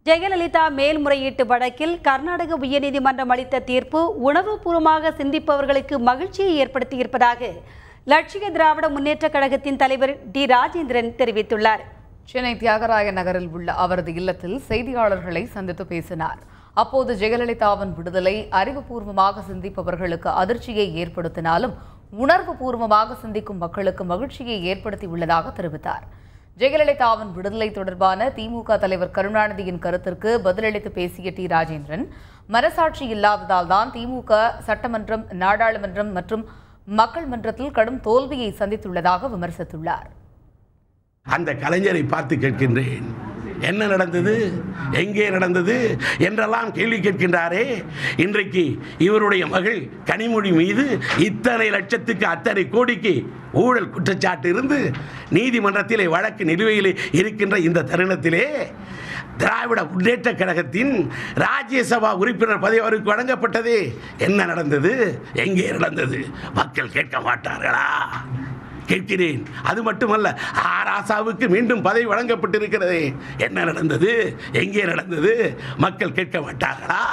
ஜெயலலிதா மேல்முறையீட்டு வழக்கில் கர்நாடக உயர்நீதிமன்றம் அளித்த தீர்ப்பு உணர்வுபூர்வமாக சிந்திப்பவர்களுக்கு மகிழ்ச்சியை ஏற்படுத்தியிருப்பதாக லட்சிய திராவிட முன்னேற்றக் கழகத்தின் தலைவர் டி ராஜேந்திரன் தெரிவித்துள்ளார். சென்னை தியாகராய நகரில் உள்ள அவரது இல்லத்தில் செய்தியாளர்களை சந்தித்து பேசினார். அப்போது ஜெயலலிதாவின் விடுதலை அறிவுபூர்வமாக சிந்திப்பவர்களுக்கு அதிர்ச்சியை ஏற்படுத்தினாலும் உணர்வுபூர்வமாக சிந்திக்கும் மக்களுக்கு மகிழ்ச்சியை ஏற்படுத்தியுள்ளதாக தெரிவித்தார். ஜெயலலிதாவின் விடுதலை தொடர்பான திமுக தலைவர் கருணாநிதியின் கருத்திற்கு பதிலளித்து பேசிய டி ராஜேந்திரன், மனசாட்சி இல்லாததால் தான் திமுக சட்டமன்றம், நாடாளுமன்றம் மற்றும் மக்கள் மன்றத்தில் கடும் தோல்வியை சந்தித்துள்ளதாக விமர்சித்துள்ளார். அந்த கலைஞரை பார்த்து கேட்கின்றேன், என்ன நடந்தது, எங்கே நடந்தது என்றெல்லாம் கேள்வி கேட்கின்றாரே. இன்றைக்கு இவருடைய மகள் கனிமொழி மீது இத்தனை லட்சத்துக்கு அத்தனை கோடிக்கு ஊழல் குற்றச்சாட்டு இருந்து நீதிமன்றத்திலே வழக்கு நிலுவையில் இருக்கின்ற இந்த தருணத்திலே திராவிட முன்னேற்றக் கழகத்தின் ராஜ்யசபா உறுப்பினர் பதவி அவருக்கு வழங்கப்பட்டது. என்ன நடந்தது, எங்கே நடந்தது? மக்கள் கேட்க மாட்டார்களா? கேட்கிறேன். அது மட்டுமல்ல, ஆராசாவுக்கு மீண்டும் பதவி வழங்கப்பட்டிருக்கிறது. என்ன நடந்தது, எங்கே நடந்தது? மக்கள் கேட்க மாட்டார்களா?